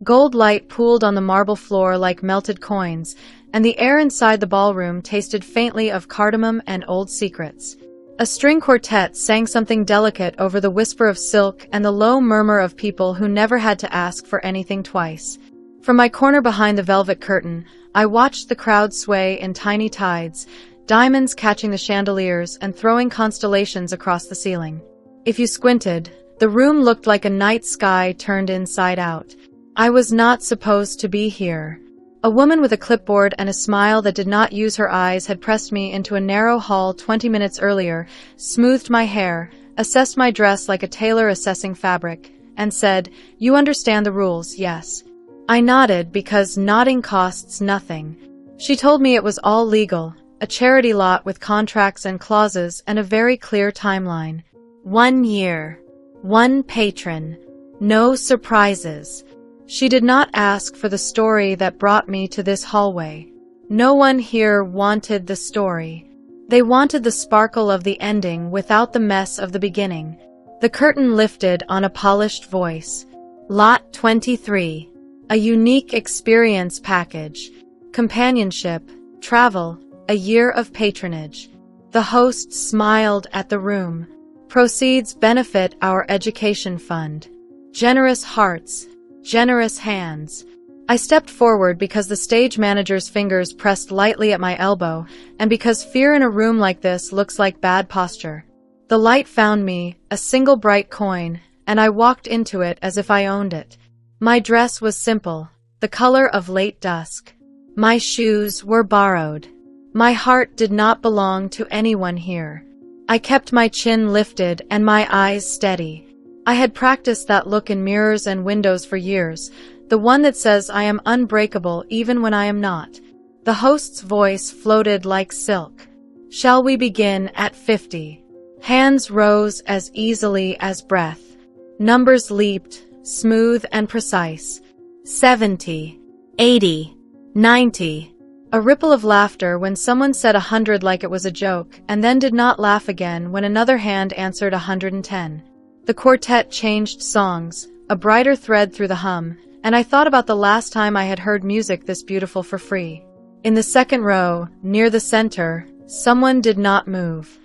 Gold light pooled on the marble floor like melted coins, and the air inside the ballroom tasted faintly of cardamom and old secrets. A string quartet sang something delicate over the whisper of silk and the low murmur of people who never had to ask for anything twice. From my corner behind the velvet curtain, I watched the crowd sway in tiny tides, diamonds catching the chandeliers and throwing constellations across the ceiling. If you squinted, the room looked like a night sky turned inside out. I was not supposed to be here. A woman with a clipboard and a smile that did not use her eyes had pressed me into a narrow hall 20 minutes earlier, smoothed my hair, assessed my dress like a tailor assessing fabric, and said, "You understand the rules, yes?" I nodded because nodding costs nothing. She told me it was all legal, a charity lot with contracts and clauses and a very clear timeline. 1 year. 1 patron. No surprises. She did not ask for the story that brought me to this hallway. No one here wanted the story. They wanted the sparkle of the ending without the mess of the beginning. The curtain lifted on a polished voice. Lot 23. A unique experience package. Companionship, travel, a year of patronage. The host smiled at the room. Proceeds benefit our education fund. Generous hearts. Generous hands. I stepped forward because the stage manager's fingers pressed lightly at my elbow, and because fear in a room like this looks like bad posture. The light found me, a single bright coin, and I walked into it as if I owned it. My dress was simple, the color of late dusk. My shoes were borrowed. My heart did not belong to anyone here. I kept my chin lifted and my eyes steady. I had practiced that look in mirrors and windows for years, the one that says I am unbreakable even when I am not. The host's voice floated like silk. Shall we begin at 50? Hands rose as easily as breath. Numbers leaped, smooth and precise. 70, 80, 90. A ripple of laughter when someone said 100 like it was a joke, and then did not laugh again when another hand answered 110. The quartet changed songs, a brighter thread through the hum, and I thought about the last time I had heard music this beautiful for free. In the second row, near the center, someone did not move.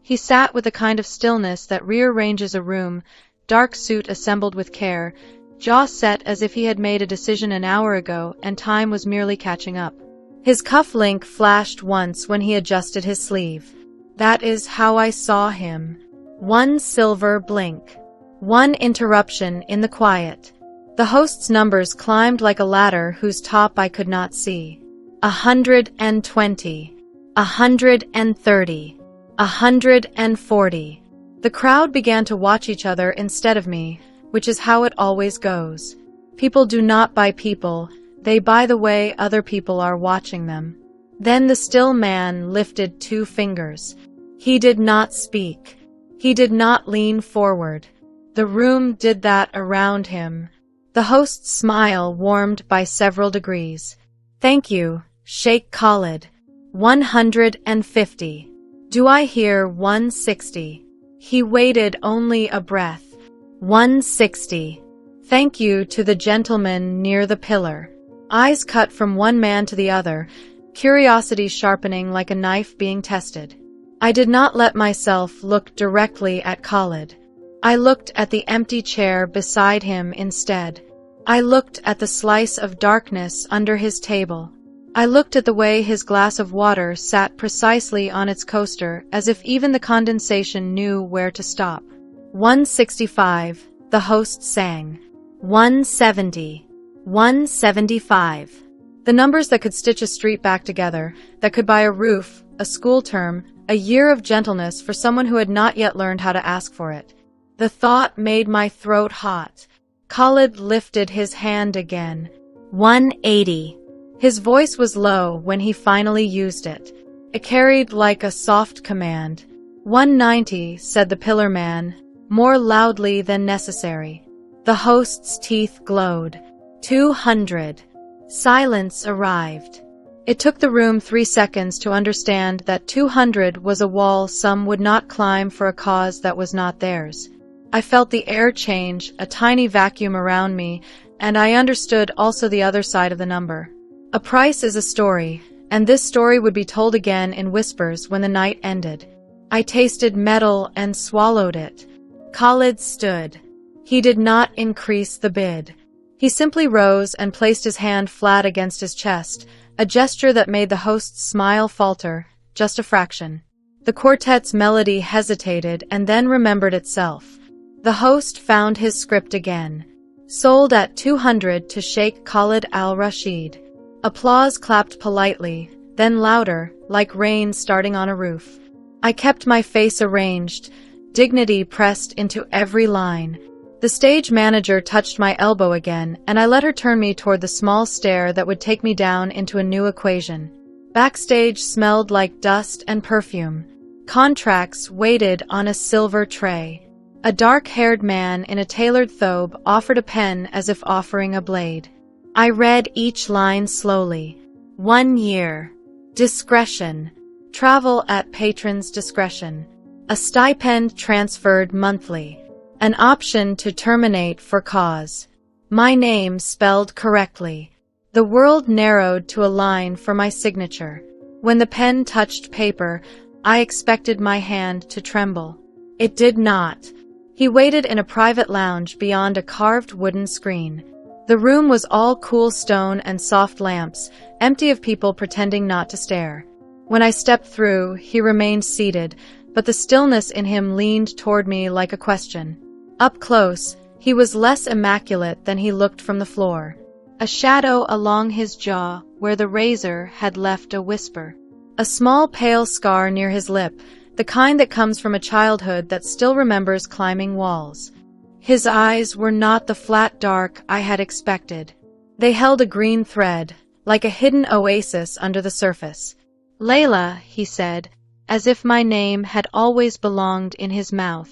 He sat with the kind of stillness that rearranges a room, dark suit assembled with care, jaw set as if he had made a decision an hour ago and time was merely catching up. His cuff link flashed once when he adjusted his sleeve. That is how I saw him. 1 silver blink. 1 interruption in the quiet. The host's numbers climbed like a ladder whose top I could not see. 120. 130. 140. The crowd began to watch each other instead of me, which is how it always goes. People do not buy people, they buy the way other people are watching them. Then the still man lifted 2 fingers. He did not speak. He did not lean forward. The room did that around him. The host's smile warmed by several degrees. Thank you, Sheikh Khalid. 150. Do I hear 160? He waited only a breath. 160. Thank you to the gentleman near the pillar. Eyes cut from one man to the other, curiosity sharpening like a knife being tested. I did not let myself look directly at Khalid. I looked at the empty chair beside him instead. I looked at the slice of darkness under his table. I looked at the way his glass of water sat precisely on its coaster, as if even the condensation knew where to stop. 165, the host sang. 170. 175. The numbers that could stitch a street back together, that could buy a roof, a school term, a year of gentleness for someone who had not yet learned how to ask for it. The thought made my throat hot. Khalid lifted his hand again. 180. His voice was low when he finally used it. It carried like a soft command. 190, said the pillar man, more loudly than necessary. The host's teeth glowed. 200. Silence arrived. It took the room 3 seconds to understand that 200 was a wall some would not climb for a cause that was not theirs. I felt the air change, a tiny vacuum around me, and I understood also the other side of the number. A price is a story, and this story would be told again in whispers when the night ended. I tasted metal and swallowed it. Khalid stood. He did not increase the bid. He simply rose and placed his hand flat against his chest, a gesture that made the host's smile falter, just a fraction. The quartet's melody hesitated and then remembered itself. The host found his script again. Sold at 200 to Sheikh Khalid al-Rashid. Applause clapped politely, then louder, like rain starting on a roof. I kept my face arranged, dignity pressed into every line. The stage manager touched my elbow again, and I let her turn me toward the small stair that would take me down into a new equation. Backstage smelled like dust and perfume. Contracts waited on a silver tray. A dark-haired man in a tailored thobe offered a pen as if offering a blade. I read each line slowly. 1 year. Discretion. Travel at patron's discretion. A stipend transferred monthly. An option to terminate for cause. My name spelled correctly. The world narrowed to a line for my signature. When the pen touched paper, I expected my hand to tremble. It did not. He waited in a private lounge beyond a carved wooden screen. The room was all cool stone and soft lamps, empty of people pretending not to stare. When I stepped through, he remained seated, but the stillness in him leaned toward me like a question. Up close, he was less immaculate than he looked from the floor. A shadow along his jaw, where the razor had left a whisper. A small pale scar near his lip, the kind that comes from a childhood that still remembers climbing walls. His eyes were not the flat dark I had expected. They held a green thread, like a hidden oasis under the surface. "Layla," he said, as if my name had always belonged in his mouth.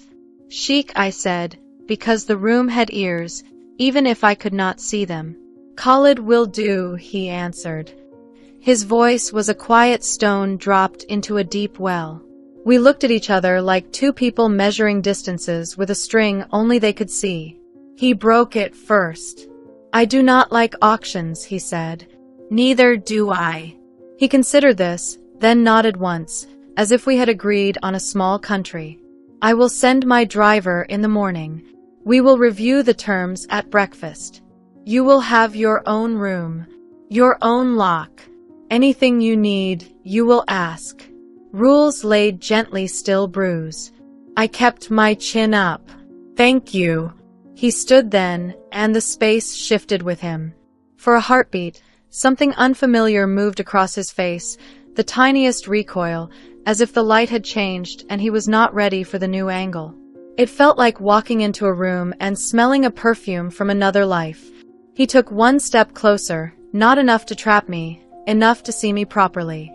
"Sheik," I said, because the room had ears, even if I could not see them. "Khalid will do," he answered. His voice was a quiet stone dropped into a deep well. We looked at each other like two people measuring distances with a string only they could see. He broke it first. "I do not like auctions," he said. "Neither do I." He considered this, then nodded once, as if we had agreed on a small country. "I will send my driver in the morning. We will review the terms at breakfast. You will have your own room, your own lock. Anything you need, you will ask. Rules laid gently still bruise." I kept my chin up. "Thank you." He stood then, and the space shifted with him. For a heartbeat, something unfamiliar moved across his face, the tiniest recoil, as if the light had changed and he was not ready for the new angle. It felt like walking into a room and smelling a perfume from another life. He took one step closer, not enough to trap me, enough to see me properly.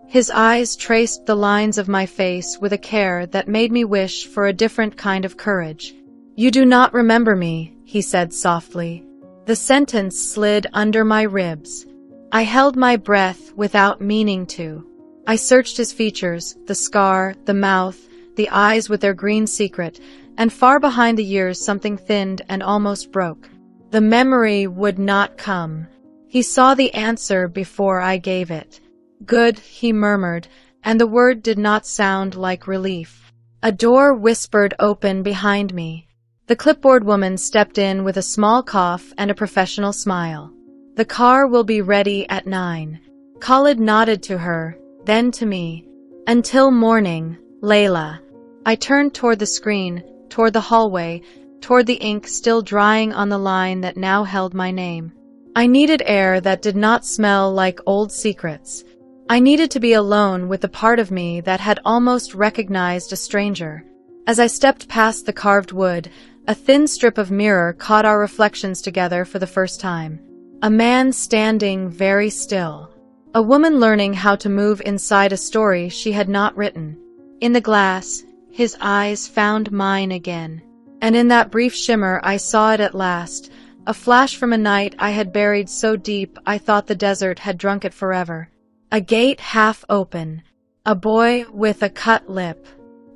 His eyes traced the lines of my face with a care that made me wish for a different kind of courage. "You do not remember me," he said softly. The sentence slid under my ribs. I held my breath without meaning to. I searched his features, the scar, the mouth, the eyes with their green secret, and far behind the years something thinned and almost broke. The memory would not come. He saw the answer before I gave it. "Good," he murmured, and the word did not sound like relief. A door whispered open behind me. The clipboard woman stepped in with a small cough and a professional smile. "The car will be ready at 9. Khalid nodded to her, then to me. "Until morning, Layla." I turned toward the screen, toward the hallway, toward the ink still drying on the line that now held my name. I needed air that did not smell like old secrets. I needed to be alone with the part of me that had almost recognized a stranger. As I stepped past the carved wood, a thin strip of mirror caught our reflections together for the first time. A man standing very still. A woman learning how to move inside a story she had not written. In the glass, his eyes found mine again. And in that brief shimmer I saw it at last, a flash from a night I had buried so deep I thought the desert had drunk it forever. A gate half open. A boy with a cut lip.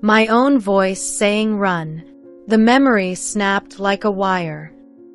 My own voice saying run. The memory snapped like a wire.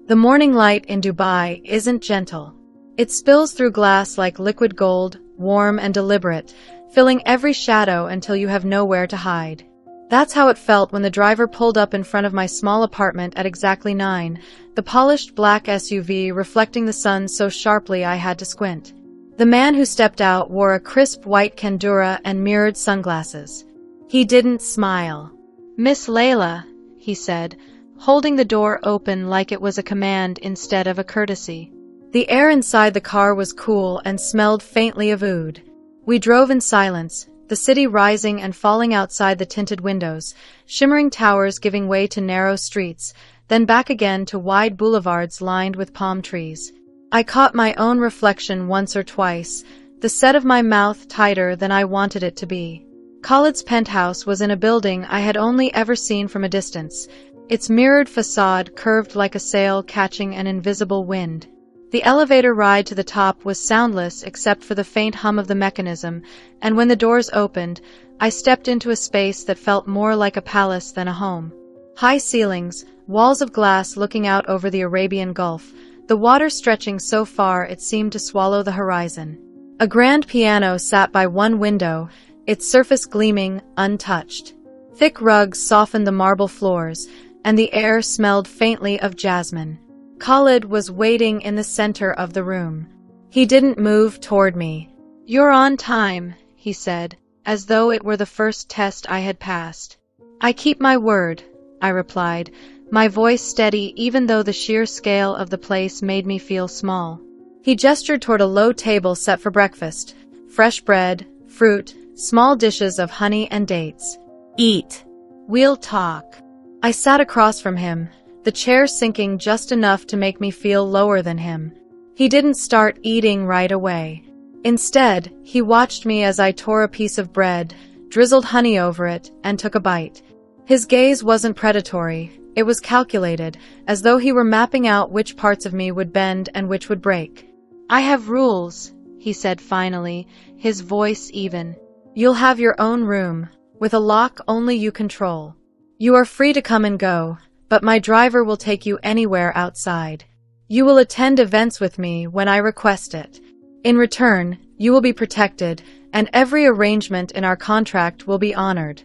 The morning light in Dubai isn't gentle. It spills through glass like liquid gold, warm and deliberate, filling every shadow until you have nowhere to hide. That's how it felt when the driver pulled up in front of my small apartment at exactly 9, the polished black SUV reflecting the sun so sharply I had to squint. The man who stepped out wore a crisp white Kendura and mirrored sunglasses. He didn't smile. "Miss Layla," he said, holding the door open like it was a command instead of a courtesy. The air inside the car was cool and smelled faintly of oud. We drove in silence, the city rising and falling outside the tinted windows, shimmering towers giving way to narrow streets, then back again to wide boulevards lined with palm trees. I caught my own reflection once or twice, the set of my mouth tighter than I wanted it to be. Khalid's penthouse was in a building I had only ever seen from a distance, its mirrored facade curved like a sail catching an invisible wind. The elevator ride to the top was soundless except for the faint hum of the mechanism, and when the doors opened, I stepped into a space that felt more like a palace than a home. High ceilings, walls of glass looking out over the Arabian Gulf, the water stretching so far it seemed to swallow the horizon. A grand piano sat by one window, its surface gleaming, untouched. Thick rugs softened the marble floors, and the air smelled faintly of jasmine. Khalid was waiting in the center of the room. He didn't move toward me. "You're on time," he said, as though it were the first test I had passed. "I keep my word," I replied, my voice steady even though the sheer scale of the place made me feel small. He gestured toward a low table set for breakfast. Fresh bread, fruit, small dishes of honey and dates. "Eat. We'll talk." I sat across from him, the chair sinking just enough to make me feel lower than him. He didn't start eating right away. Instead, he watched me as I tore a piece of bread, drizzled honey over it, and took a bite. His gaze wasn't predatory, it was calculated, as though he were mapping out which parts of me would bend and which would break. "I have rules," he said finally, his voice even. "You'll have your own room, with a lock only you control. You are free to come and go, but my driver will take you anywhere outside. You will attend events with me when I request it. In return, you will be protected, and every arrangement in our contract will be honored."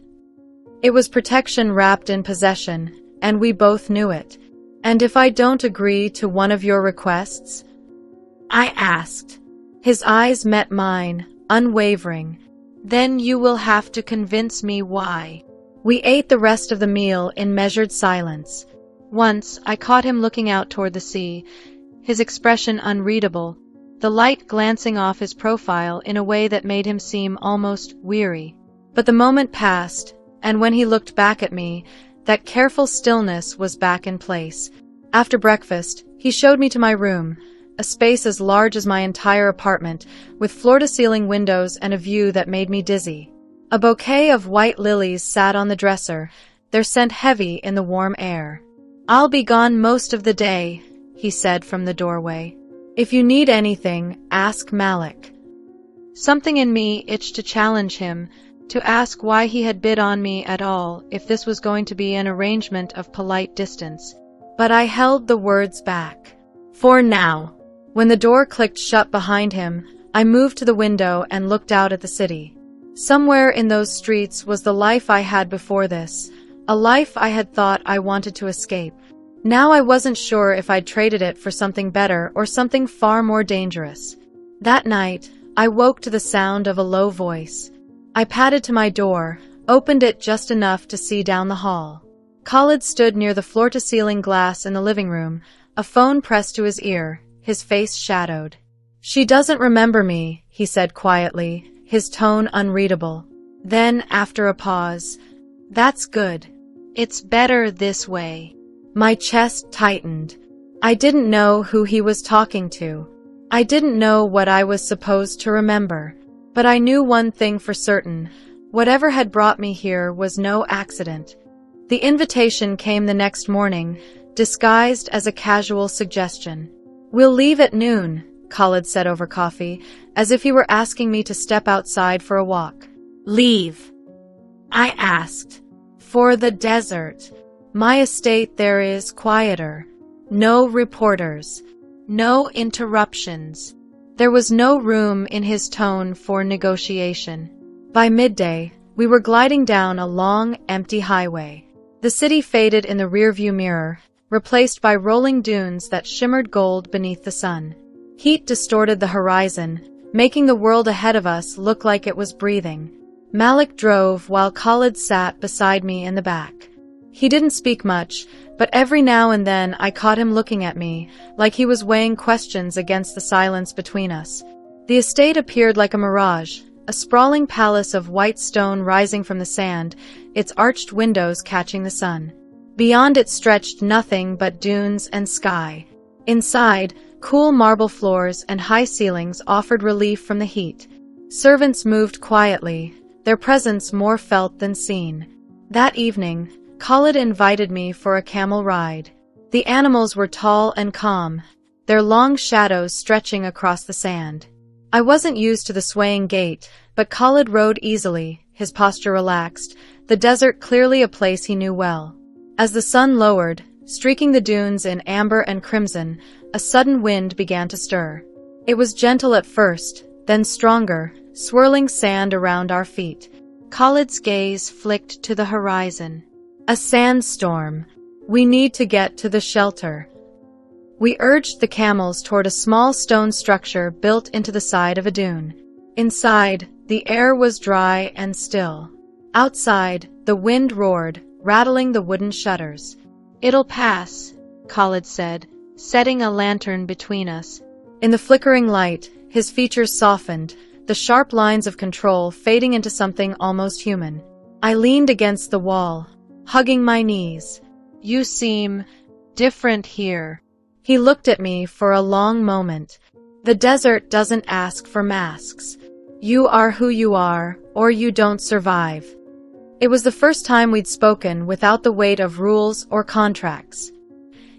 It was protection wrapped in possession, and we both knew it. "And if I don't agree to one of your requests?" I asked. His eyes met mine, unwavering. "Then you will have to convince me why." We ate the rest of the meal in measured silence. Once, I caught him looking out toward the sea, his expression unreadable, the light glancing off his profile in a way that made him seem almost weary. But the moment passed, and when he looked back at me, that careful stillness was back in place. After breakfast, he showed me to my room, a space as large as my entire apartment, with floor-to-ceiling windows and a view that made me dizzy. A bouquet of white lilies sat on the dresser, their scent heavy in the warm air. "I'll be gone most of the day," he said from the doorway. "If you need anything, ask Malik." Something in me itched to challenge him, to ask why he had bid on me at all if this was going to be an arrangement of polite distance. But I held the words back. For now. When the door clicked shut behind him, I moved to the window and looked out at the city. Somewhere in those streets was the life I had before this, a life I had thought I wanted to escape. Now I wasn't sure if I'd traded it for something better or something far more dangerous. That night, I woke to the sound of a low voice. I padded to my door, opened it just enough to see down the hall. Khalid stood near the floor-to-ceiling glass in the living room, a phone pressed to his ear, his face shadowed. "She doesn't remember me," he said quietly, his tone unreadable. Then, after a pause, "That's good. It's better this way." My chest tightened. I didn't know who he was talking to. I didn't know what I was supposed to remember. But I knew one thing for certain. Whatever had brought me here was no accident. The invitation came the next morning, disguised as a casual suggestion. "We'll leave at noon," Khalid said over coffee, as if he were asking me to step outside for a walk. "Leave?" I asked. "For the desert. My estate there is quieter." No reporters. No interruptions. There was no room in his tone for negotiation. By midday, we were gliding down a long, empty highway. The city faded in the rearview mirror, replaced by rolling dunes that shimmered gold beneath the sun. Heat distorted the horizon, making the world ahead of us look like it was breathing. Malik drove while Khalid sat beside me in the back. He didn't speak much, but every now and then I caught him looking at me, like he was weighing questions against the silence between us. The estate appeared like a mirage, a sprawling palace of white stone rising from the sand, its arched windows catching the sun. Beyond it stretched nothing but dunes and sky. Inside, cool marble floors and high ceilings offered relief from the heat. Servants moved quietly, their presence more felt than seen. That evening, Khalid invited me for a camel ride. The animals were tall and calm, their long shadows stretching across the sand. I wasn't used to the swaying gait, but Khalid rode easily, his posture relaxed, the desert clearly a place he knew well. As the sun lowered, streaking the dunes in amber and crimson, a sudden wind began to stir. It was gentle at first, then stronger, swirling sand around our feet. Khalid's gaze flicked to the horizon. A sandstorm. We need to get to the shelter. We urged the camels toward a small stone structure built into the side of a dune. Inside, the air was dry and still. Outside, the wind roared, rattling the wooden shutters. "It'll pass," Khalid said, setting a lantern between us. In the flickering light, his features softened, the sharp lines of control fading into something almost human. I leaned against the wall, hugging my knees. "You seem different here." He looked at me for a long moment. "The desert doesn't ask for masks. You are who you are, or you don't survive." It was the first time we'd spoken without the weight of rules or contracts.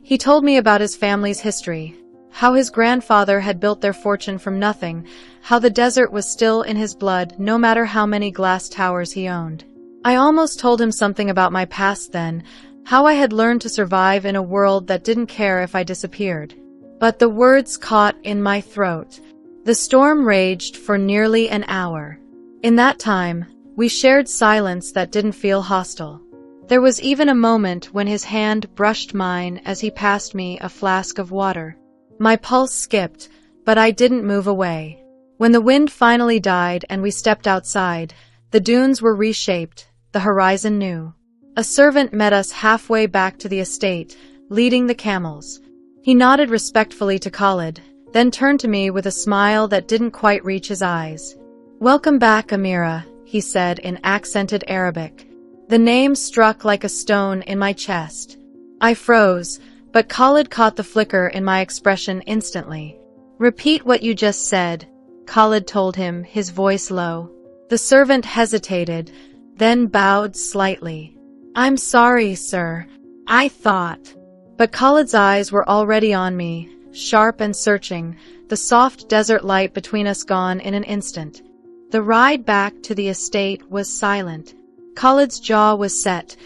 He told me about his family's history, how his grandfather had built their fortune from nothing, how the desert was still in his blood no matter how many glass towers he owned. I almost told him something about my past then, how I had learned to survive in a world that didn't care if I disappeared. But the words caught in my throat. The storm raged for nearly an hour. In that time, we shared silence that didn't feel hostile. There was even a moment when his hand brushed mine as he passed me a flask of water. My pulse skipped, but I didn't move away. When the wind finally died and we stepped outside, the dunes were reshaped, the horizon new. A servant met us halfway back to the estate, leading the camels. He nodded respectfully to Khalid, then turned to me with a smile that didn't quite reach his eyes. "Welcome back, Amira," he said in accented Arabic. The name struck like a stone in my chest. I froze, but Khalid caught the flicker in my expression instantly. "Repeat what you just said," Khalid told him, his voice low. The servant hesitated, then bowed slightly. "I'm sorry, sir. I thought..." But Khalid's eyes were already on me, sharp and searching, the soft desert light between us gone in an instant. The ride back to the estate was silent. Khalid's jaw was set,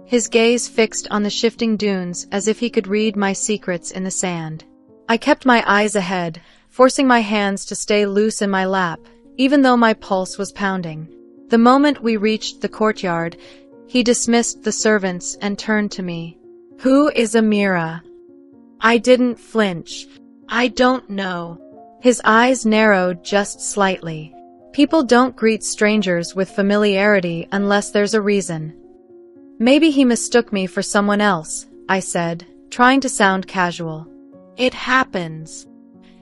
his gaze fixed on the shifting dunes as if he could read my secrets in the sand. I kept my eyes ahead, forcing my hands to stay loose in my lap, even though my pulse was pounding. The moment we reached the courtyard, he dismissed the servants and turned to me. "Who is Amira?" I didn't flinch. "I don't know." His eyes narrowed just slightly. People don't greet strangers with familiarity unless there's a reason. "Maybe he mistook me for someone else," I said, trying to sound casual. "It happens."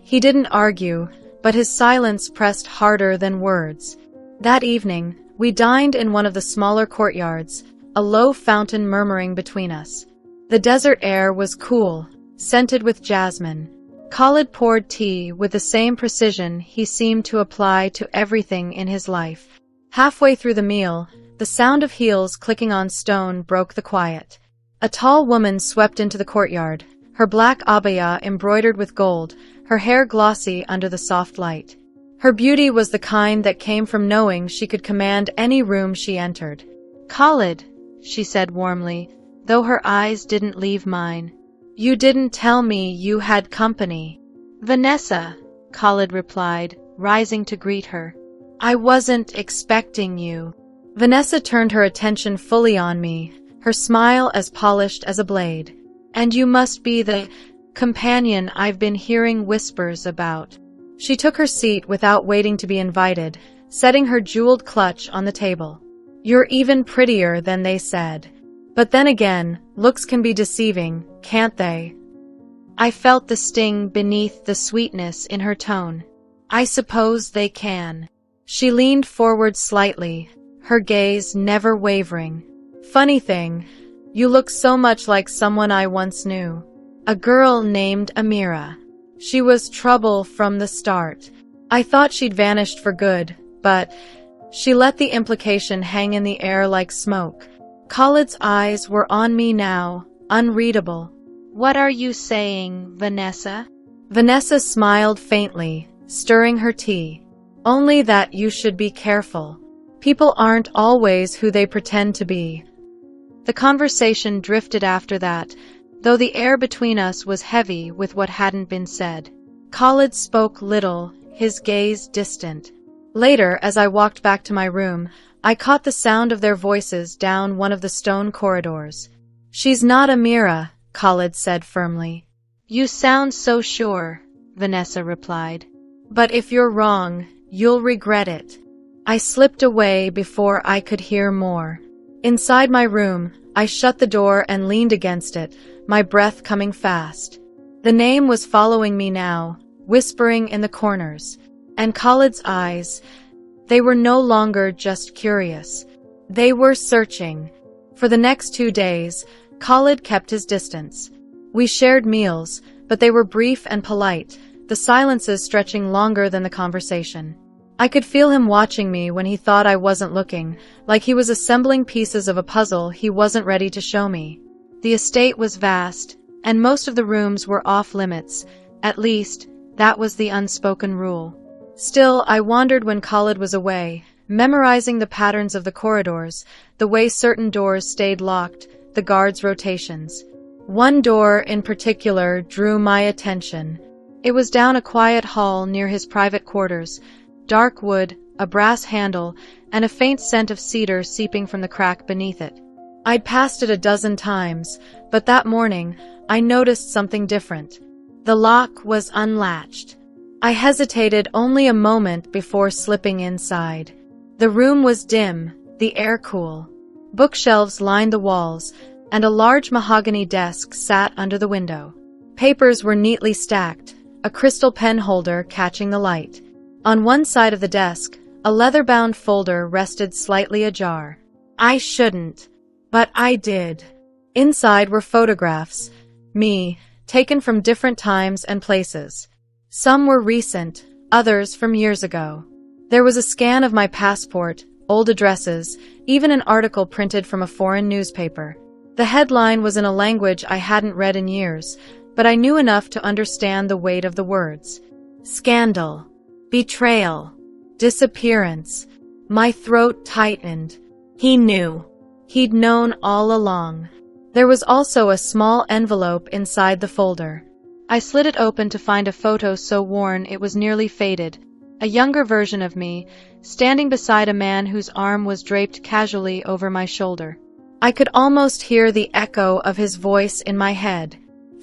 He didn't argue, but his silence pressed harder than words. That evening, we dined in one of the smaller courtyards, a low fountain murmuring between us. The desert air was cool, scented with jasmine. Khalid poured tea with the same precision he seemed to apply to everything in his life. Halfway through the meal, the sound of heels clicking on stone broke the quiet. A tall woman swept into the courtyard, her black abaya embroidered with gold, her hair glossy under the soft light. Her beauty was the kind that came from knowing she could command any room she entered. "Khalid," she said warmly, though her eyes didn't leave mine. You didn't tell me you had company. Vanessa, Khalid replied, rising to greet her. I wasn't expecting you. Vanessa turned her attention fully on me, her smile as polished as a blade. And you must be the companion I've been hearing whispers about. She took her seat without waiting to be invited, setting her jeweled clutch on the table. You're even prettier than they said. But then again, looks can be deceiving, can't they? I felt the sting beneath the sweetness in her tone. I suppose they can. She leaned forward slightly, her gaze never wavering. Funny thing, you look so much like someone I once knew. A girl named Amira. She was trouble from the start. I thought she'd vanished for good, but she let the implication hang in the air like smoke. Khalid's eyes were on me now, unreadable. What are you saying, Vanessa? Vanessa smiled faintly, stirring her tea. Only that you should be careful. People aren't always who they pretend to be. The conversation drifted after that, though the air between us was heavy with what hadn't been said. Khalid spoke little, his gaze distant. Later, as I walked back to my room, I caught the sound of their voices down one of the stone corridors. She's not Amira, Khalid said firmly. You sound so sure, Vanessa replied. But if you're wrong, you'll regret it. I slipped away before I could hear more. Inside my room, I shut the door and leaned against it, my breath coming fast. The name was following me now, whispering in the corners. And Khalid's eyes, they were no longer just curious. They were searching. For the next 2 days, Khalid kept his distance. We shared meals, but they were brief and polite, the silences stretching longer than the conversation. I could feel him watching me when he thought I wasn't looking, like he was assembling pieces of a puzzle he wasn't ready to show me. The estate was vast, and most of the rooms were off-limits. At least, that was the unspoken rule. Still, I wandered when Khalid was away, memorizing the patterns of the corridors, the way certain doors stayed locked, the guards' rotations. One door in particular drew my attention. It was down a quiet hall near his private quarters, dark wood, a brass handle, and a faint scent of cedar seeping from the crack beneath it. I'd passed it a dozen times, but that morning, I noticed something different. The lock was unlatched. I hesitated only a moment before slipping inside. The room was dim, the air cool. Bookshelves lined the walls, and a large mahogany desk sat under the window. Papers were neatly stacked, a crystal pen holder catching the light. On one side of the desk, a leather-bound folder rested slightly ajar. I shouldn't, but I did. Inside were photographs, me, taken from different times and places. Some were recent, others from years ago. There was a scan of my passport, old addresses, even an article printed from a foreign newspaper. The headline was in a language I hadn't read in years, but I knew enough to understand the weight of the words. Scandal. Betrayal. Disappearance. My throat tightened. He knew. He'd known all along. There was also a small envelope inside the folder. I slid it open to find a photo so worn it was nearly faded. A younger version of me, standing beside a man whose arm was draped casually over my shoulder. I could almost hear the echo of his voice in my head.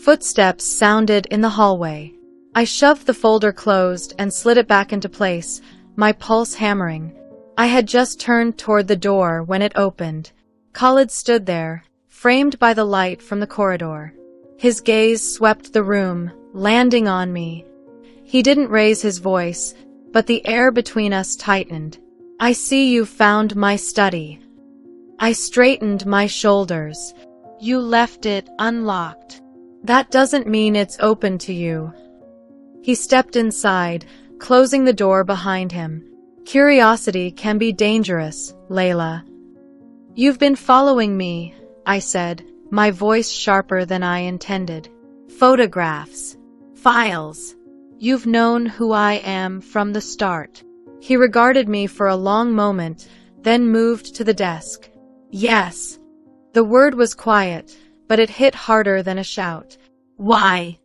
Footsteps sounded in the hallway. I shoved the folder closed and slid it back into place, my pulse hammering. I had just turned toward the door when it opened. Khalid stood there, framed by the light from the corridor. His gaze swept the room, landing on me. He didn't raise his voice, but the air between us tightened. I see you found my study. I straightened my shoulders. You left it unlocked. That doesn't mean it's open to you. He stepped inside, closing the door behind him. Curiosity can be dangerous, Layla. You've been following me, I said, my voice sharper than I intended. Photographs. Files. You've known who I am from the start. He regarded me for a long moment, then moved to the desk. Yes. The word was quiet, but it hit harder than a shout. Why?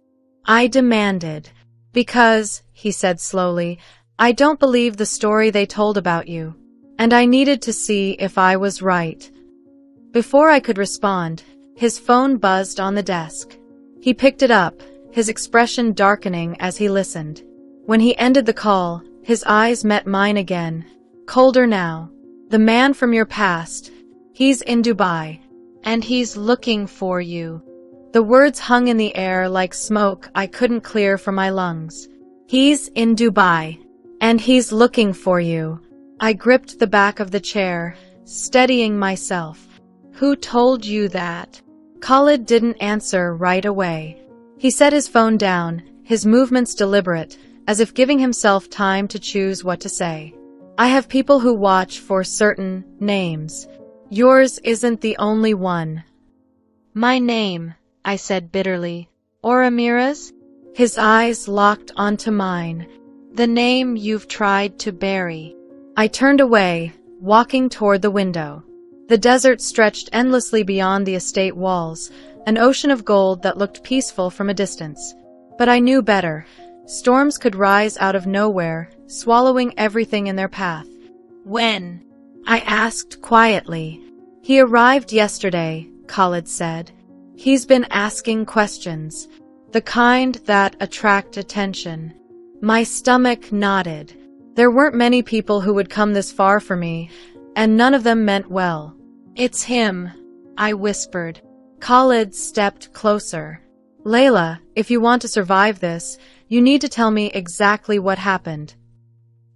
I demanded. Because, he said slowly, I don't believe the story they told about you. And I needed to see if I was right. Before I could respond, his phone buzzed on the desk. He picked it up, his expression darkening as he listened. When he ended the call, his eyes met mine again, colder now. The man from your past. He's in Dubai. And he's looking for you. The words hung in the air like smoke I couldn't clear from my lungs. He's in Dubai. And he's looking for you. I gripped the back of the chair, steadying myself. Who told you that? Khalid didn't answer right away. He set his phone down, his movements deliberate, as if giving himself time to choose what to say. I have people who watch for certain names. Yours isn't the only one. My name, I said bitterly. Or Amira's? His eyes locked onto mine. The name you've tried to bury. I turned away, walking toward the window. The desert stretched endlessly beyond the estate walls, an ocean of gold that looked peaceful from a distance. But I knew better. Storms could rise out of nowhere, swallowing everything in their path. When? I asked quietly. He arrived yesterday, Khalid said. He's been asking questions, the kind that attract attention. My stomach nodded. There weren't many people who would come this far for me, and none of them meant well. It's him, I whispered. Khalid stepped closer. Layla, if you want to survive this, you need to tell me exactly what happened.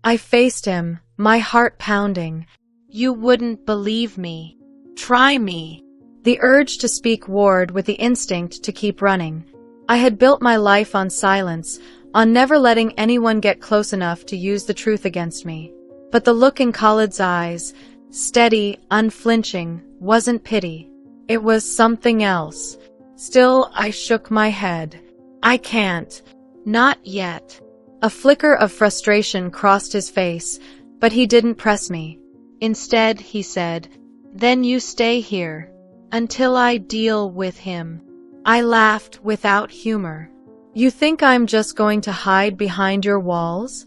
I faced him, my heart pounding. You wouldn't believe me. Try me. The urge to speak warred with the instinct to keep running. I had built my life on silence, on never letting anyone get close enough to use the truth against me. But the look in Khalid's eyes, steady, unflinching, wasn't pity. It was something else. Still, I shook my head. I can't. Not yet. A flicker of frustration crossed his face, but he didn't press me. Instead, he said, then you stay here, until I deal with him. I laughed without humor. You think I'm just going to hide behind your walls?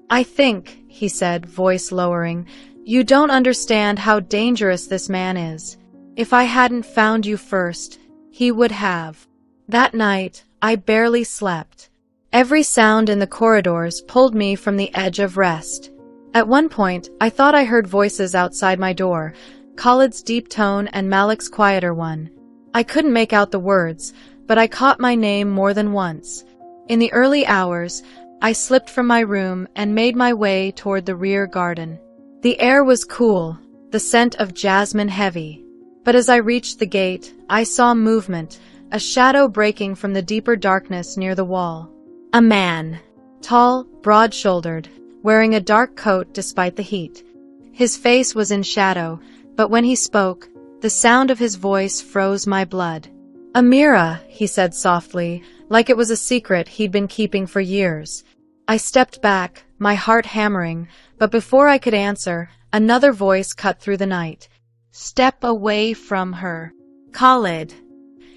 I think, he said, voice lowering, you don't understand how dangerous this man is. If I hadn't found you first, he would have. That night, I barely slept. Every sound in the corridors pulled me from the edge of rest. At one point, I thought I heard voices outside my door, Khalid's deep tone and Malik's quieter one. I couldn't make out the words, but I caught my name more than once. In the early hours, I slipped from my room and made my way toward the rear garden. The air was cool, the scent of jasmine heavy. But as I reached the gate, I saw movement, a shadow breaking from the deeper darkness near the wall. A man. Tall, broad-shouldered, wearing a dark coat despite the heat. His face was in shadow, but when he spoke, the sound of his voice froze my blood. Amira, he said softly, like it was a secret he'd been keeping for years. I stepped back, my heart hammering, but before I could answer, another voice cut through the night. Step away from her. Khalid.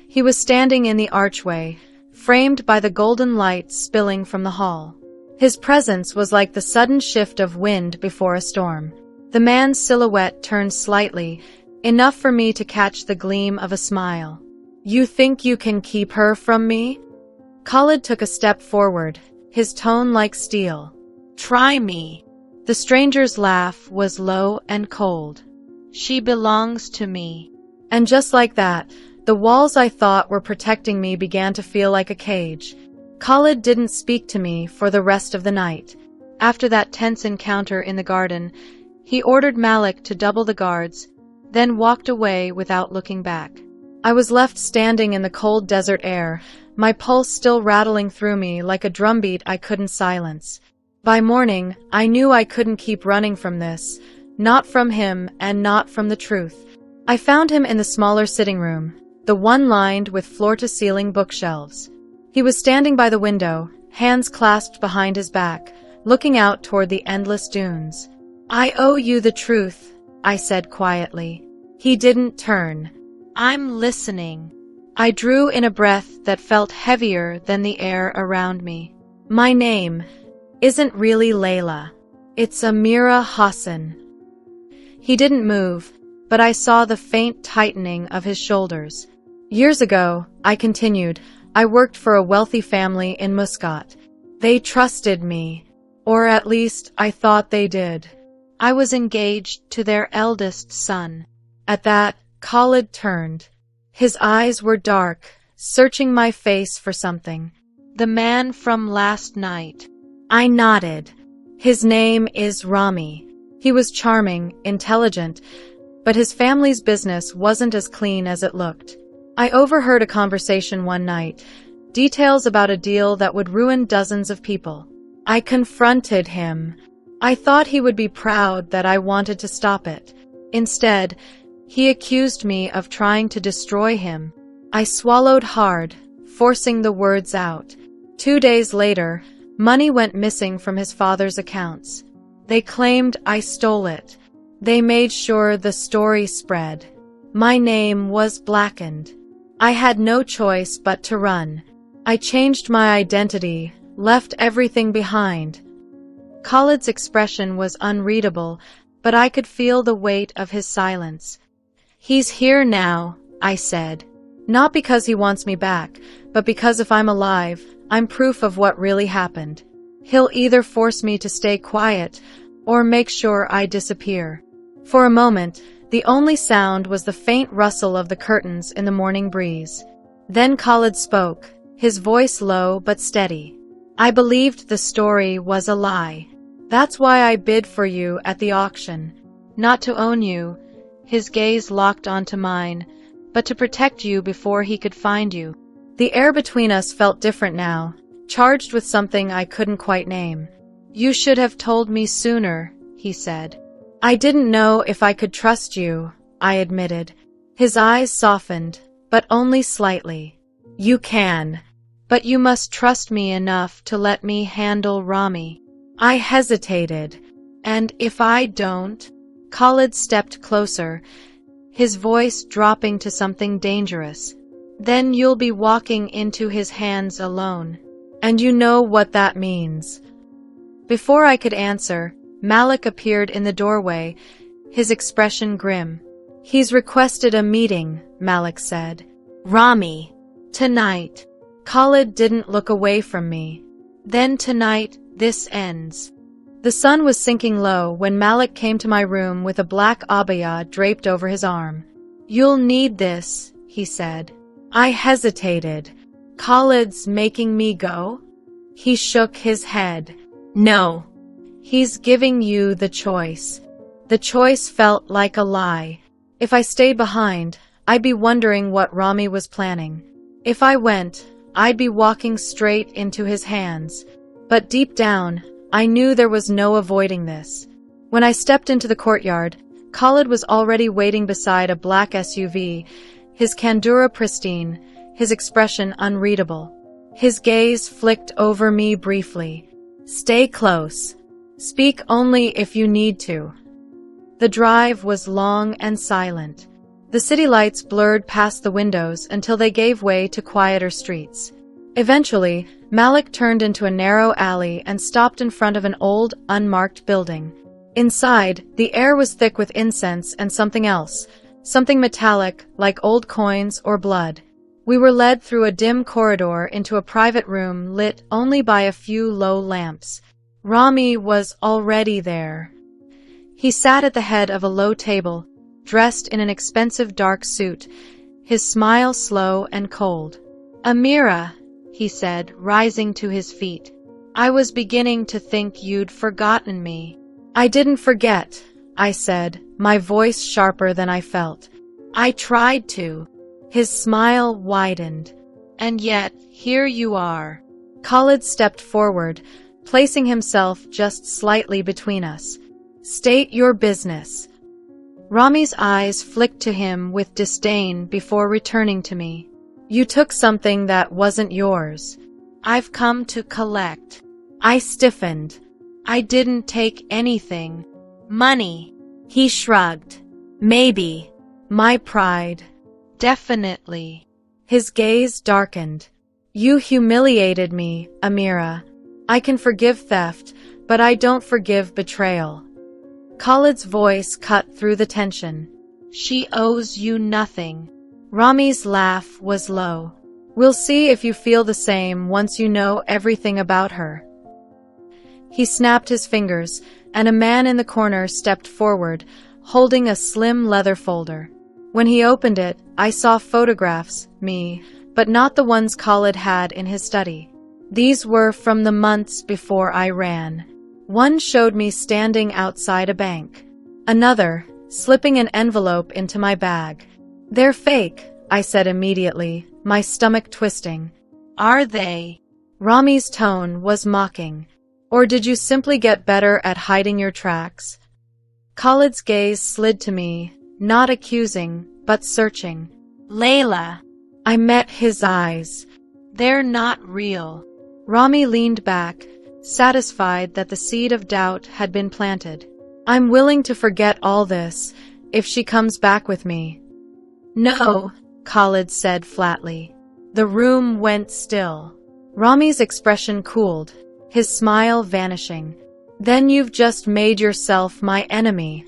He was standing in the archway, framed by the golden light spilling from the hall. His presence was like the sudden shift of wind before a storm. The man's silhouette turned slightly, enough for me to catch the gleam of a smile. You think you can keep her from me? Khalid took a step forward, his tone like steel. Try me. The stranger's laugh was low and cold. She belongs to me. And just like that, the walls I thought were protecting me began to feel like a cage. Khalid didn't speak to me for the rest of the night. After that tense encounter in the garden, he ordered Malik to double the guards, then walked away without looking back. I was left standing in the cold desert air, my pulse still rattling through me like a drumbeat I couldn't silence. By morning, I knew I couldn't keep running from this, not from him and not from the truth. I found him in the smaller sitting room, the one lined with floor-to-ceiling bookshelves. He was standing by the window, hands clasped behind his back, looking out toward the endless dunes. I owe you the truth, I said quietly. He didn't turn. I'm listening. I drew in a breath that felt heavier than the air around me. My name isn't really Layla. It's Amira Hassan. He didn't move, but I saw the faint tightening of his shoulders. Years ago, I continued, I worked for a wealthy family in Muscat. They trusted me, or at least I thought they did. I was engaged to their eldest son. At that, Khalid turned. His eyes were dark, searching my face for something. The man from last night. I nodded. His name is Rami. He was charming, intelligent, but his family's business wasn't as clean as it looked. I overheard a conversation one night, details about a deal that would ruin dozens of people. I confronted him. I thought he would be proud that I wanted to stop it. Instead, he accused me of trying to destroy him. I swallowed hard, forcing the words out. 2 days later, money went missing from his father's accounts. They claimed I stole it. They made sure the story spread. My name was blackened. I had no choice but to run. I changed my identity, left everything behind. Khalid's expression was unreadable, but I could feel the weight of his silence. He's here now, I said. Not because he wants me back, but because if I'm alive, I'm proof of what really happened. He'll either force me to stay quiet or make sure I disappear. For a moment, the only sound was the faint rustle of the curtains in the morning breeze. Then Khalid spoke, his voice low but steady. I believed the story was a lie. That's why I bid for you at the auction. Not to own you, his gaze locked onto mine, but to protect you before he could find you. The air between us felt different now, charged with something I couldn't quite name. You should have told me sooner, he said. I didn't know if I could trust you, I admitted. His eyes softened, but only slightly. You can. But you must trust me enough to let me handle Rami. I hesitated. And if I don't? Khalid stepped closer, his voice dropping to something dangerous. Then you'll be walking into his hands alone. And you know what that means. Before I could answer, Malik appeared in the doorway, his expression grim. He's requested a meeting, Malik said. Rami. Tonight. Khalid didn't look away from me. Then tonight, this ends. The sun was sinking low when Malik came to my room with a black abaya draped over his arm. You'll need this, he said. I hesitated. Khalid's making me go? He shook his head. No. He's giving you the choice. The choice felt like a lie. If I stayed behind, I'd be wondering what Rami was planning. If I went, I'd be walking straight into his hands. But deep down, I knew there was no avoiding this. When I stepped into the courtyard, Khalid was already waiting beside a black SUV, his kandura pristine, his expression unreadable. His gaze flicked over me briefly. Stay close. Speak only if you need to. The drive was long and silent. The city lights blurred past the windows until they gave way to quieter streets. Eventually, Malik turned into a narrow alley and stopped in front of an old, unmarked building. Inside, the air was thick with incense and something else, something metallic, like old coins or blood. We were led through a dim corridor into a private room lit only by a few low lamps. Rami was already there. He sat at the head of a low table, dressed in an expensive dark suit, his smile slow and cold. Amira, he said, rising to his feet. I was beginning to think you'd forgotten me. I didn't forget, I said, my voice sharper than I felt. I tried to. His smile widened. And yet, here you are. Khalid stepped forward, placing himself just slightly between us. State your business. Rami's eyes flicked to him with disdain before returning to me. You took something that wasn't yours. I've come to collect. I stiffened. I didn't take anything. Money. He shrugged. Maybe. My pride. Definitely. His gaze darkened. You humiliated me, Amira. I can forgive theft, but I don't forgive betrayal. Khalid's voice cut through the tension. She owes you nothing. Rami's laugh was low. We'll see if you feel the same once you know everything about her. He snapped his fingers, and a man in the corner stepped forward, holding a slim leather folder. When he opened it, I saw photographs, me, but not the ones Khalid had in his study. These were from the months before I ran. One showed me standing outside a bank. Another, slipping an envelope into my bag. They're fake, I said immediately, my stomach twisting. Are they? Rami's tone was mocking. Or did you simply get better at hiding your tracks? Khalid's gaze slid to me, not accusing, but searching. Layla. I met his eyes. They're not real. Rami leaned back, satisfied that the seed of doubt had been planted. I'm willing to forget all this, if she comes back with me. No, Khalid said flatly. The room went still. Rami's expression cooled, his smile vanishing. Then you've just made yourself my enemy.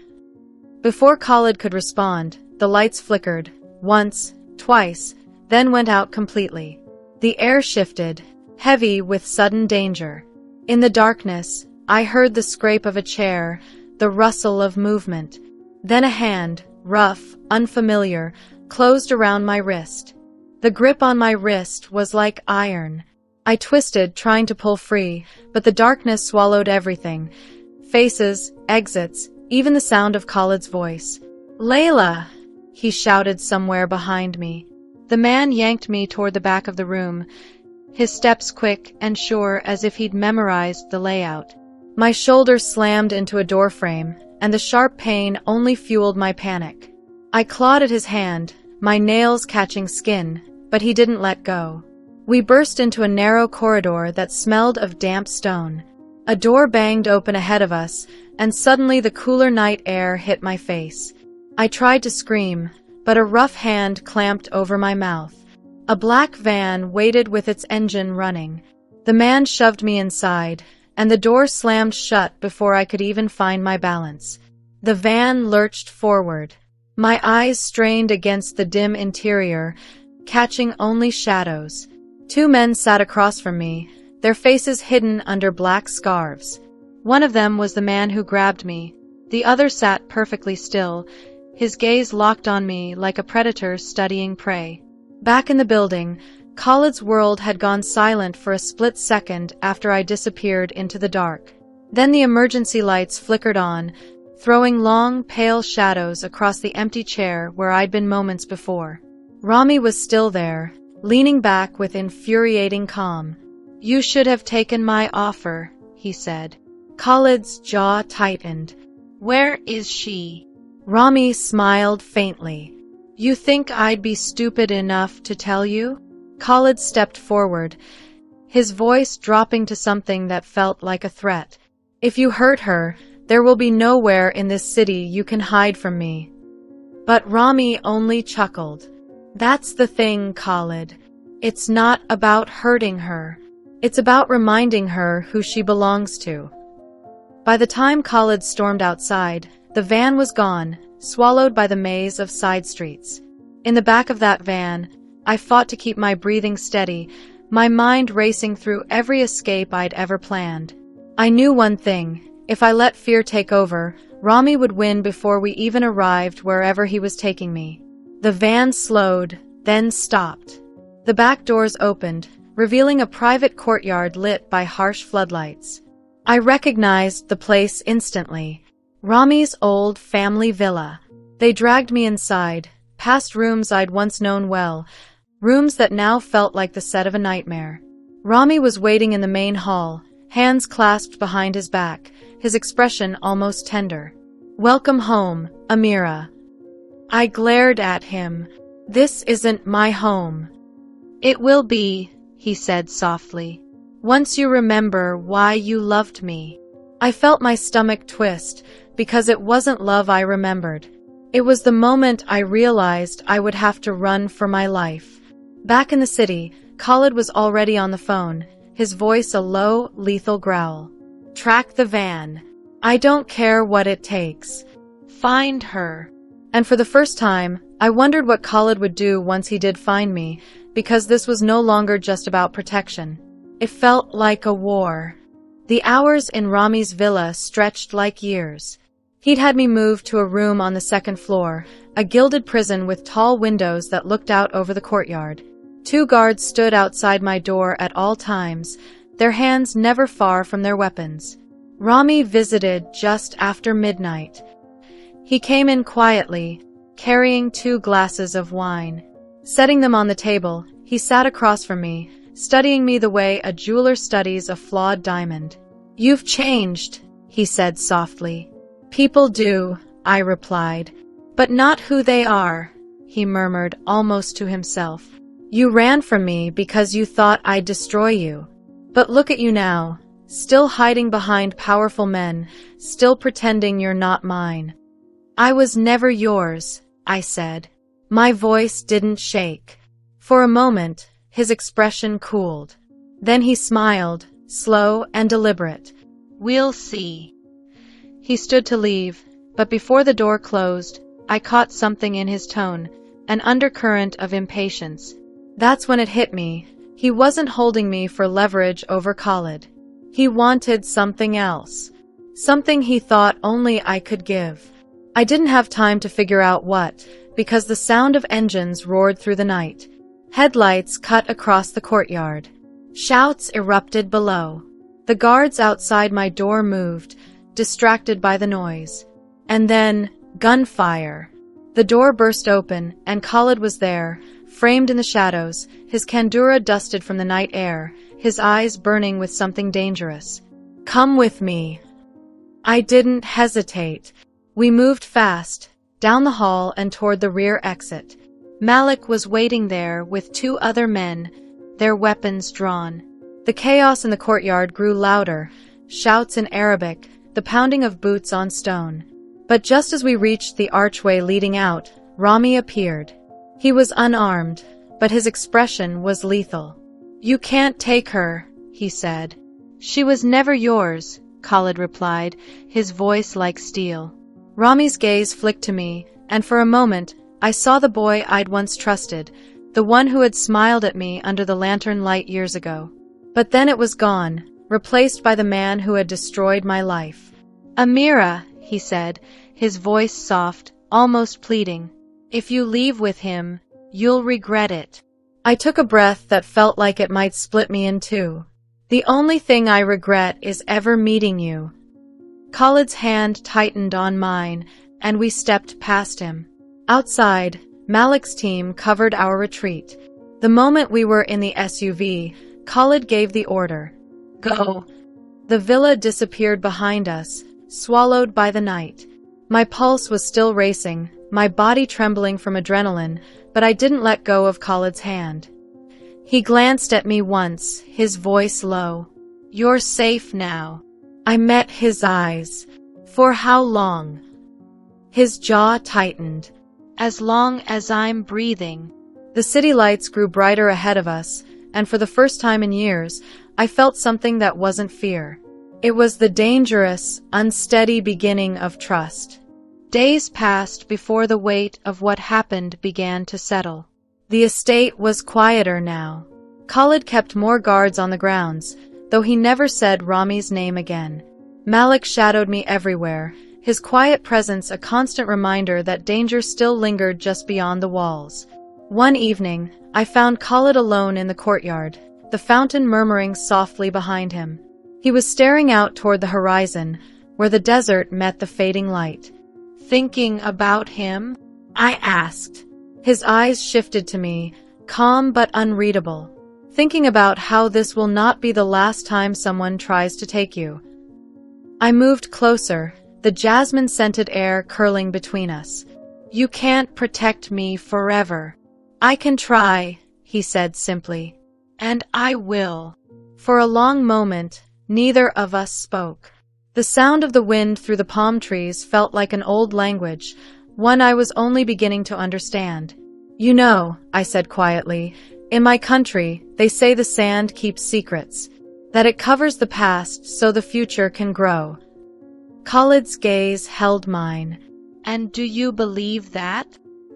Before Khalid could respond, the lights flickered, once, twice, then went out completely. The air shifted, heavy with sudden danger. In the darkness, I heard the scrape of a chair, the rustle of movement. Then a hand, rough, unfamiliar, closed around my wrist. The grip on my wrist was like iron. I twisted, trying to pull free, but the darkness swallowed everything. Faces, exits, even the sound of Khalid's voice. Layla! He shouted somewhere behind me. The man yanked me toward the back of the room, his steps quick and sure as if he'd memorized the layout. My shoulder slammed into a doorframe, and the sharp pain only fueled my panic. I clawed at his hand, my nails catching skin, but he didn't let go. We burst into a narrow corridor that smelled of damp stone. A door banged open ahead of us, and suddenly the cooler night air hit my face. I tried to scream, but a rough hand clamped over my mouth. A black van waited with its engine running. The man shoved me inside, and the door slammed shut before I could even find my balance. The van lurched forward. My eyes strained against the dim interior, catching only shadows. Two men sat across from me, their faces hidden under black scarves. One of them was the man who grabbed me. The other sat perfectly still, his gaze locked on me like a predator studying prey. Back in the building, Khalid's world had gone silent for a split second after I disappeared into the dark. Then the emergency lights flickered on, throwing long, pale shadows across the empty chair where I'd been moments before. Rami was still there, leaning back with infuriating calm. You should have taken my offer, he said. Khalid's jaw tightened. Where is she? Rami smiled faintly. You think I'd be stupid enough to tell you? Khalid stepped forward, his voice dropping to something that felt like a threat. If you hurt her, there will be nowhere in this city you can hide from me. But Rami only chuckled. That's the thing, Khalid. It's not about hurting her. It's about reminding her who she belongs to. By the time Khalid stormed outside, the van was gone, swallowed by the maze of side streets. In the back of that van, I fought to keep my breathing steady, my mind racing through every escape I'd ever planned. I knew one thing: if I let fear take over, Rami would win before we even arrived wherever he was taking me. The van slowed, then stopped. The back doors opened, revealing a private courtyard lit by harsh floodlights. I recognized the place instantly. Rami's old family villa. They dragged me inside, past rooms I'd once known well, rooms that now felt like the set of a nightmare. Rami was waiting in the main hall, hands clasped behind his back, his expression almost tender. Welcome home, Amira. I glared at him. This isn't my home. It will be, he said softly. Once you remember why you loved me. I felt my stomach twist, because it wasn't love I remembered. It was the moment I realized I would have to run for my life. Back in the city, Khalid was already on the phone, his voice a low, lethal growl. Track the van. I don't care what it takes. Find her. And for the first time, I wondered what Khalid would do once he did find me, because this was no longer just about protection. It felt like a war. The hours in Rami's villa stretched like years. He'd had me moved to a room on the second floor, a gilded prison with tall windows that looked out over the courtyard. 2 guards stood outside my door at all times, their hands never far from their weapons. Rami visited just after midnight. He came in quietly, carrying 2 glasses of wine. Setting them on the table, he sat across from me, studying me the way a jeweler studies a flawed diamond. You've changed, he said softly. People do, I replied. But not who they are, he murmured almost to himself. You ran from me because you thought I'd destroy you. But look at you now, still hiding behind powerful men, still pretending you're not mine. I was never yours, I said. My voice didn't shake. For a moment, his expression cooled. Then he smiled, slow and deliberate. We'll see. He stood to leave, but before the door closed, I caught something in his tone, an undercurrent of impatience. That's when it hit me. He wasn't holding me for leverage over Khalid. He wanted something else. Something he thought only I could give. I didn't have time to figure out what, because the sound of engines roared through the night. Headlights cut across the courtyard. Shouts erupted below. The guards outside my door moved, distracted by the noise. And then, gunfire. The door burst open, and Khalid was there, framed in the shadows, his kandura dusted from the night air, his eyes burning with something dangerous. Come with me. I didn't hesitate. We moved fast, down the hall and toward the rear exit. Malik was waiting there with 2 other men, their weapons drawn. The chaos in the courtyard grew louder, shouts in Arabic, the pounding of boots on stone. But just as we reached the archway leading out, Rami appeared. He was unarmed, but his expression was lethal. You can't take her, he said. She was never yours, Khalid replied, his voice like steel. Rami's gaze flicked to me, and for a moment, I saw the boy I'd once trusted, the one who had smiled at me under the lantern light years ago. But then it was gone, replaced by the man who had destroyed my life. Amira, he said, his voice soft, almost pleading. If you leave with him, you'll regret it. I took a breath that felt like it might split me in 2. The only thing I regret is ever meeting you. Khalid's hand tightened on mine, and we stepped past him. Outside, Malik's team covered our retreat. The moment we were in the SUV, Khalid gave the order. Go. The villa disappeared behind us, swallowed by the night. My pulse was still racing, my body trembling from adrenaline, but I didn't let go of Khalid's hand. He glanced at me once, his voice low. You're safe now. I met his eyes. For how long? His jaw tightened. As long as I'm breathing. The city lights grew brighter ahead of us, and for the first time in years, I felt something that wasn't fear. It was the dangerous, unsteady beginning of trust. Days passed before the weight of what happened began to settle. The estate was quieter now. Khalid kept more guards on the grounds, though he never said Rami's name again. Malik shadowed me everywhere, his quiet presence a constant reminder that danger still lingered just beyond the walls. One evening, I found Khalid alone in the courtyard, the fountain murmuring softly behind him. He was staring out toward the horizon, where the desert met the fading light. Thinking about him? I asked. His eyes shifted to me, calm but unreadable. Thinking about how this will not be the last time someone tries to take you. I moved closer, the jasmine-scented air curling between us. You can't protect me forever. I can try, he said simply. And I will. For a long moment, neither of us spoke. The sound of the wind through the palm trees felt like an old language, one I was only beginning to understand. You know, I said quietly, In my country, they say the sand keeps secrets, that it covers the past so the future can grow. Khalid's gaze held mine. And do you believe that?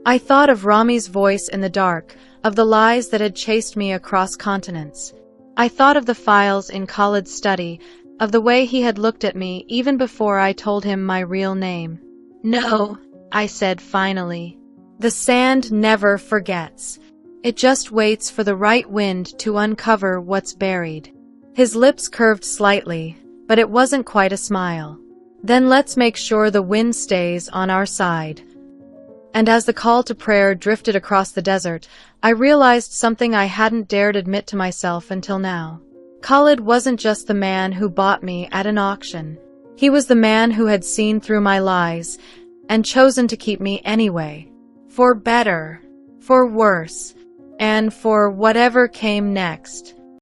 I thought of Rami's voice in the dark, of the lies that had chased me across continents. I thought of the files in Khalid's study, of the way he had looked at me even before I told him my real name. No, I said finally. The sand never forgets. It just waits for the right wind to uncover what's buried. His lips curved slightly, but it wasn't quite a smile. Then let's make sure the wind stays on our side. And as the call to prayer drifted across the desert, I realized something I hadn't dared admit to myself until now. Khalid wasn't just the man who bought me at an auction. He was the man who had seen through my lies and chosen to keep me anyway. For better, for worse, and for whatever came next.